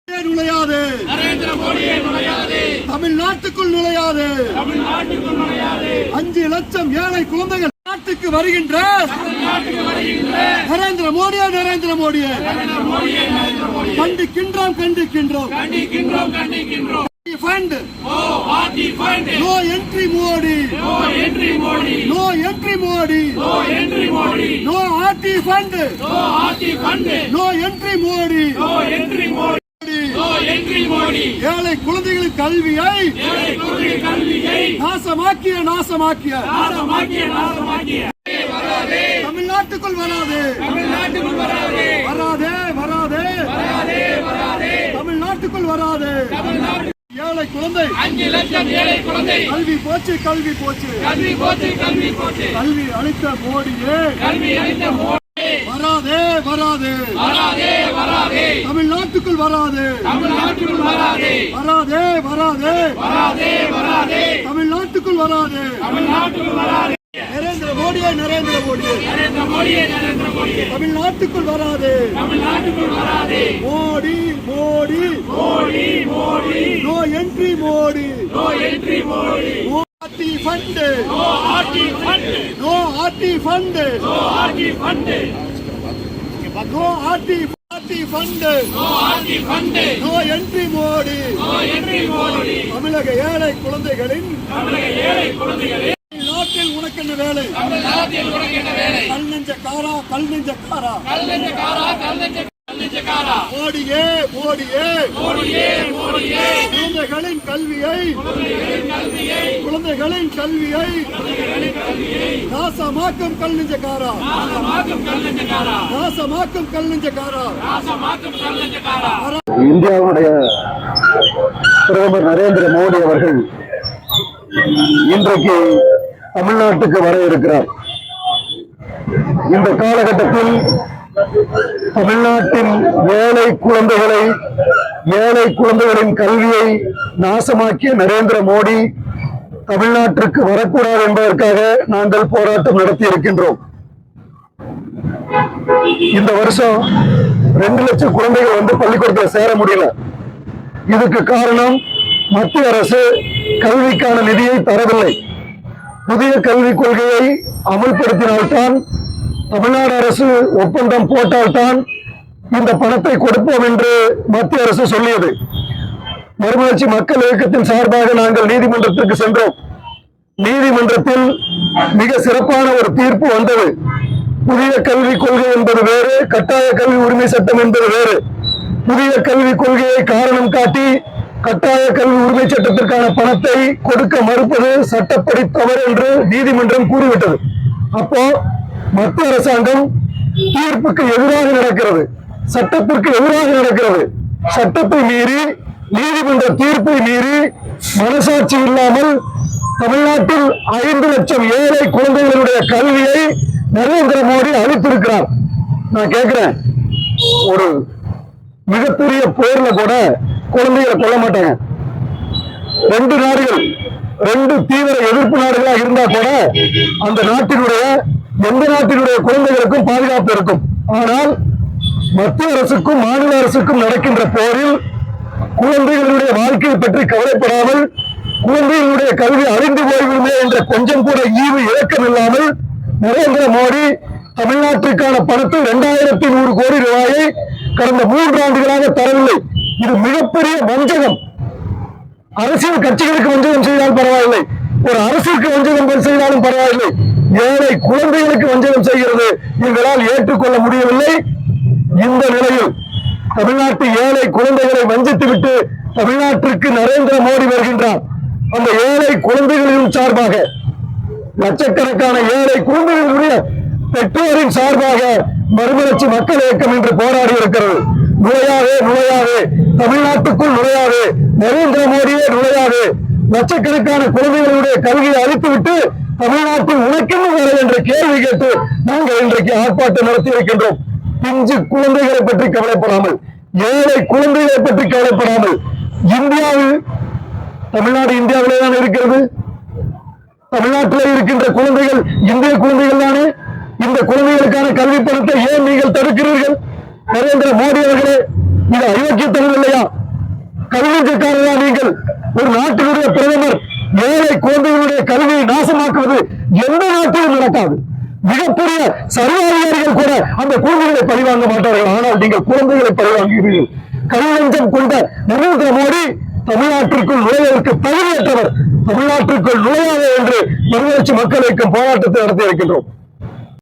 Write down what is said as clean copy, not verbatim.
நுழையாது, நரேந்திர மோடியே நுழையாது, தமிழ்நாட்டுக்குள் நுழையாது, 5 லட்சம் ஏழை குழந்தைகள் நாட்டுக்கு வருகின்ற நரேந்திர மோடியே நரேந்திர மோடியே கண்டிக்கின்றோம் கண்டிக்கின்றோம் கண்டிக்கின்றோம். Fund. No entry Modi. No entry Modi. No entry Modi. No entry Modi. No RT fund. No RT fund. No entry Modi. No entry Modi. No entry Modi. ஏழை குழந்தைகளின் கல்வியை நாசமாக்கிய தமிழ்நாட்டுக்குள் வராது தமிழ்நாட்டுக்குள் வராது. ஏழை குழந்தை 5 லட்சம் ஏழை குழந்தை கல்வி போச்சு கல்வி அளித்த மோடியே வராதே தமிழ்நாட்டுக்குள் வராது தமிழ்நாட்டுக்குள் வராது. நரேந்திர மோடியே தமிழ்நாட்டுக்குள் வராது Modi no entry Modi no RTE fund no RTE fund no entry Modi. தமிழக ஏழை குழந்தைகளின் நாட்டில் உனக்கு என்ன வேலை? கல் நெஞ்ச காரா மோடியே குழந்தைகளின் கல்வியை நாசமாக்கும் கல் நெஞ்ச காரா இந்தியாவுடைய பிரதமர் நரேந்திர மோடி அவர்கள் இன்றைக்கு தமிழ்நாட்டுக்கு வர இருக்கிறார். இந்த காலகட்டத்தில் தமிழ்நாட்டின் ஏழை குழந்தைகளின் கல்வியை நாசமாக்கிய நரேந்திர மோடி தமிழ்நாட்டிற்கு வரக்கூடாது என்பதற்காக நாங்கள் போராட்டம் நடத்தி இருக்கின்றோம். இந்த வருஷம் 2 லட்சம் குழந்தைகள் வந்து பள்ளிக்கூடத்தில் சேர முடியல. இதுக்கு காரணம் மத்திய அரசு கல்விக்கான நிதியை தரவில்லை. புதிய கல்விக் கொள்கையை அமல்படுத்தினால்தான், தமிழ்நாடு அரசு ஒப்பந்தம் போட்டால்தான் இந்த பணத்தை கொடுப்போம் என்று மத்திய அரசு சொல்லியது. மறுமலர்ச்சி மக்கள் இயக்கத்தின் சார்பாக நாங்கள் நீதிமன்றத்திற்கு சென்றோம். நீதிமன்றத்தில் மிக சிறப்பான ஒரு தீர்ப்பு வந்தது. புதிய கல்விக் கொள்கை என்பது வேறு, கட்டாய கல்வி உரிமை சட்டம் என்பது வேறு. புதிய கல்விக் கொள்கையை காரணம் காட்டி கட்டாய கல்வி உரிமை சட்டத்திற்கான பணத்தை கொடுக்க மறுப்பது சட்டப்படி தவறு என்று நீதிமன்றம் கூறிவிட்டது. அப்போ மத்திய அரசாங்கம் தீர்ப்புக்கு எதிராக நடக்கிறது, சட்டத்திற்கு எதிராக நடக்கிறது. சட்டத்தை மீறி, நீதிமன்ற தீர்ப்பை மீறி, மனசாட்சி இல்லாமல் தமிழ்நாட்டில் 5 லட்சம் ஏழை குழந்தைகளுடைய கல்வியை நரேந்திர மோடி அளித்திருக்கிறார். நான் கேட்கிறேன், ஒரு மிகப்பெரிய போர்ல கூட குழந்தைகளை கொல்ல மாட்டாங்க. 2 நாடுகள் 2 தீவிர எதிர்ப்பு நாடுகளாக இருந்தா கூட அந்த எந்த நாட்டினுடைய குழந்தைகளுக்கும் பாதுகாப்பு இருக்கும். ஆனால் மத்திய அரசுக்கும் மாநில அரசுக்கும் நடக்கின்ற போரில் குழந்தைகளுடைய வாழ்க்கையை பற்றி கவலைப்படாமல், குழந்தைகளுடைய கல்வி அழிந்து போய்விடுமே என்ற கொஞ்சம் கூட ஈவு இறக்கம் இல்லாமல் நரேந்திர மோடி தமிழ்நாட்டிற்கான பணத்தை 2100 கோடி ரூபாயை கடந்த 3 ஆண்டுகளாக தரவில்லை. இது மிகப்பெரிய வஞ்சகம். அரசியல் கட்சிகளுக்கு வஞ்சகம் செய்தால் பரவாயில்லை, ஒரு அரசுக்கு வஞ்சகம் செய்தாலும் பரவாயில்லை, ஏழை குழந்தைகளுக்கு வஞ்சகம் செய்கிறது எங்களால் ஏற்றுக்கொள்ள முடியவில்லை. இந்த நிலையில் தமிழ்நாட்டு ஏழை குழந்தைகளை வஞ்சித்துவிட்டு தமிழ்நாட்டிற்கு நரேந்திர மோடி வருகின்றார். அந்த ஏழை குழந்தைகளின் சார்பாக, லட்சக்கணக்கான ஏழை குழந்தைகளுடைய பெற்றோரின் சார்பாக மறுமலர்ச்சி மக்கள் இயக்கம் என்று போராடி இருக்கிறது. நுழையாதே தமிழ்நாட்டுக்குள் நுழையாதே, நரேந்திர மோடியே நுழையாதே, லட்சக்கணக்கான குழந்தைகளுடைய கல்வியை அளித்துவிட்டு தமிழ்நாட்டில் உனக்கென்ன வேலை என்ற கேள்வி கேட்டு நாங்கள் இன்றைக்கு ஆர்ப்பாட்டம் நடத்தி இருக்கின்றோம். பிஞ்சு குழந்தைகளை பற்றி கவலைப்படாமல், ஏழை குழந்தைகளை பற்றி கவலைப்படாமல், தமிழ்நாடு இந்தியாவிலே தான் இருக்கிறது. தமிழ்நாட்டிலே இருக்கின்ற குழந்தைகள் இந்திய குழந்தைகள் தானே. இந்த குழந்தைகளுக்கான கல்வி பணத்தை ஏன் நீங்கள் தடுக்கிறீர்கள்? நரேந்திர மோடி அவர்களே, இது அயோக்கியத்தனம் இல்லையா? கல்விக்காரர்களா நீங்கள்? ஒரு நாட்டினுடைய பிரதமர் ஏழை குழந்தைகளுடைய கல்வியை நாசமாக்குவது எந்த நாட்டிலும் நடக்காது. மிகப்பெரிய சர்வாதிகாரிகள் கூட அந்த குழந்தைகளை பழிவாங்க மாட்டார்கள். ஆனால் நீங்கள் குழந்தைகளை பழிவாங்குகிறீர்கள். கல்வஞ்சம் கொண்ட நரேந்திர மோடி தமிழ்நாட்டிற்குள் நுழைவதற்கு தகுதியற்றவர். தமிழ்நாட்டிற்குள் நுழையாது என்று மறுமலர்ச்சி மக்கள் இயக்கம் போராட்டத்தை நடத்தி இருக்கின்றோம்.